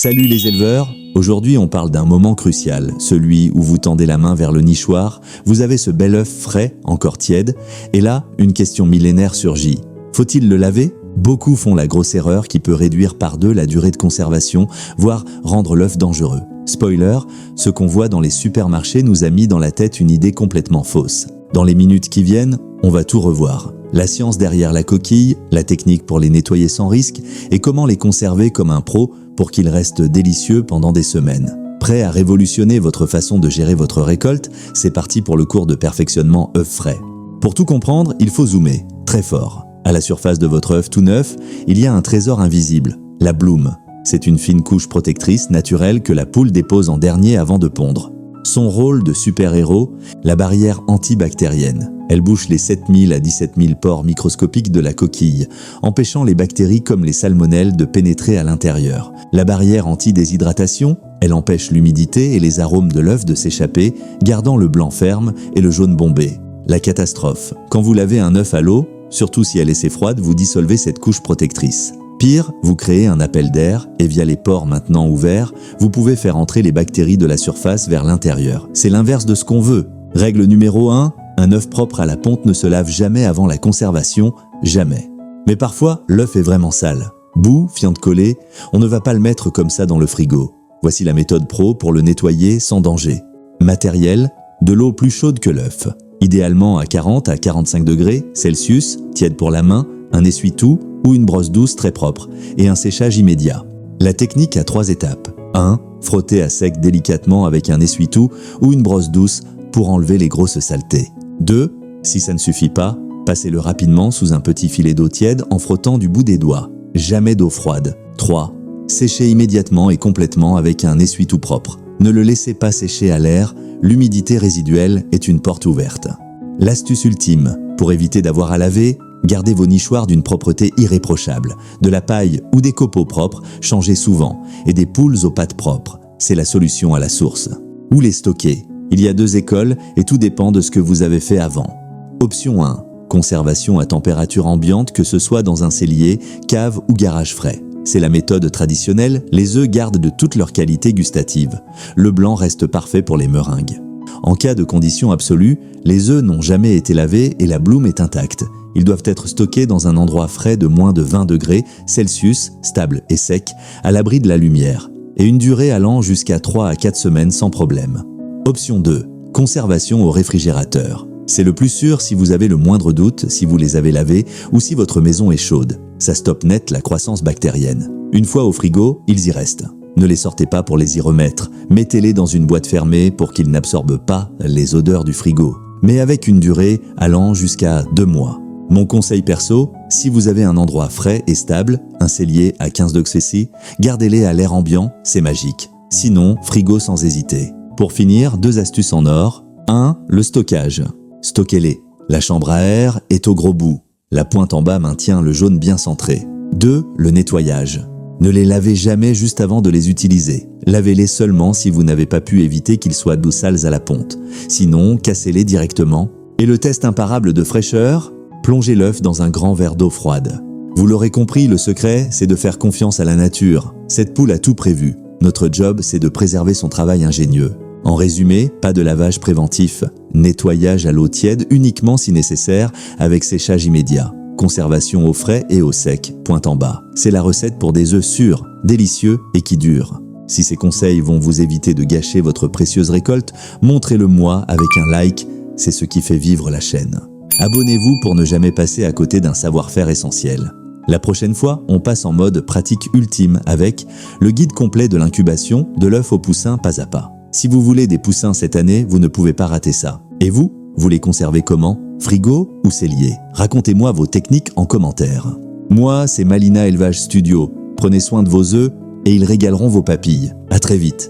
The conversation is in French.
Salut les éleveurs, aujourd'hui on parle d'un moment crucial, celui où vous tendez la main vers le nichoir, vous avez ce bel œuf frais, encore tiède, et là, une question millénaire surgit. Faut-il le laver ? Beaucoup font la grosse erreur qui peut réduire par deux la durée de conservation, voire rendre l'œuf dangereux. Spoiler, ce qu'on voit dans les supermarchés nous a mis dans la tête une idée complètement fausse. Dans les minutes qui viennent, on va tout revoir. La science derrière la coquille, la technique pour les nettoyer sans risque et comment les conserver comme un pro pour qu'ils restent délicieux pendant des semaines. Prêt à révolutionner votre façon de gérer votre récolte, c'est parti pour le cours de perfectionnement œuf frais. Pour tout comprendre, il faut zoomer, très fort. À la surface de votre œuf tout neuf, il y a un trésor invisible, la bloom. C'est une fine couche protectrice naturelle que la poule dépose en dernier avant de pondre. Son rôle de super-héros, la barrière antibactérienne. Elle bouche les 7000 à 17 000 pores microscopiques de la coquille, empêchant les bactéries comme les salmonelles de pénétrer à l'intérieur. La barrière anti-déshydratation, elle empêche l'humidité et les arômes de l'œuf de s'échapper, gardant le blanc ferme et le jaune bombé. La catastrophe, quand vous lavez un œuf à l'eau, surtout si elle est froide, vous dissolvez cette couche protectrice. Pire, vous créez un appel d'air et via les pores maintenant ouverts, vous pouvez faire entrer les bactéries de la surface vers l'intérieur. C'est l'inverse de ce qu'on veut. Règle numéro 1, un œuf propre à la ponte ne se lave jamais avant la conservation, jamais. Mais parfois, l'œuf est vraiment sale. Boue, fiente collée, on ne va pas le mettre comme ça dans le frigo. Voici la méthode pro pour le nettoyer sans danger. Matériel, de l'eau plus chaude que l'œuf. Idéalement à 40 à 45 degrés Celsius, tiède pour la main, un essuie-tout ou une brosse douce très propre et un séchage immédiat. La technique a 3 étapes. 1. Frotter à sec délicatement avec un essuie-tout ou une brosse douce pour enlever les grosses saletés. 2. Si ça ne suffit pas, passez-le rapidement sous un petit filet d'eau tiède en frottant du bout des doigts. Jamais d'eau froide. 3. Séchez immédiatement et complètement avec un essuie-tout propre. Ne le laissez pas sécher à l'air, l'humidité résiduelle est une porte ouverte. L'astuce ultime, pour éviter d'avoir à laver, gardez vos nichoirs d'une propreté irréprochable. De la paille ou des copeaux propres, changez souvent. Et des poules aux pattes propres, c'est la solution à la source. Où les stocker ? Il y a 2 écoles et tout dépend de ce que vous avez fait avant. Option 1. Conservation à température ambiante, que ce soit dans un cellier, cave ou garage frais. C'est la méthode traditionnelle, les œufs gardent de toute leur qualité gustative. Le blanc reste parfait pour les meringues. En cas de condition absolue, les œufs n'ont jamais été lavés et la bloom est intacte. Ils doivent être stockés dans un endroit frais de moins de 20 degrés Celsius, stable et sec, à l'abri de la lumière, et une durée allant jusqu'à 3 à 4 semaines sans problème. Option 2. Conservation au réfrigérateur. C'est le plus sûr si vous avez le moindre doute, si vous les avez lavés ou si votre maison est chaude. Ça stoppe net la croissance bactérienne. Une fois au frigo, ils y restent. Ne les sortez pas pour les y remettre. Mettez-les dans une boîte fermée pour qu'ils n'absorbent pas les odeurs du frigo. Mais avec une durée allant jusqu'à 2 mois. Mon conseil perso, si vous avez un endroit frais et stable, un cellier à 15 degrés C, gardez-les à l'air ambiant, c'est magique. Sinon, frigo sans hésiter. Pour finir, 2 astuces en or. 1. Le stockage. Stockez-les. La chambre à air est au gros bout. La pointe en bas maintient le jaune bien centré. 2. Le nettoyage. Ne les lavez jamais juste avant de les utiliser. Lavez-les seulement si vous n'avez pas pu éviter qu'ils soient d'eau sales à la ponte. Sinon, cassez-les directement. Et le test imparable de fraîcheur, plongez l'œuf dans un grand verre d'eau froide. Vous l'aurez compris, le secret, c'est de faire confiance à la nature. Cette poule a tout prévu. Notre job, c'est de préserver son travail ingénieux. En résumé, pas de lavage préventif. Nettoyage à l'eau tiède uniquement si nécessaire, avec séchage immédiat. Conservation au frais et au sec, pointe en bas. C'est la recette pour des œufs sûrs, délicieux et qui durent. Si ces conseils vont vous éviter de gâcher votre précieuse récolte, montrez-le moi avec un like, c'est ce qui fait vivre la chaîne. Abonnez-vous pour ne jamais passer à côté d'un savoir-faire essentiel. La prochaine fois, on passe en mode pratique ultime avec le guide complet de l'incubation de l'œuf au poussin pas à pas. Si vous voulez des poussins cette année, vous ne pouvez pas rater ça. Et vous les conservez comment ? Frigo ou cellier ? Racontez-moi vos techniques en commentaire. Moi, c'est Malina Élevage Studio. Prenez soin de vos œufs et ils régaleront vos papilles. À très vite.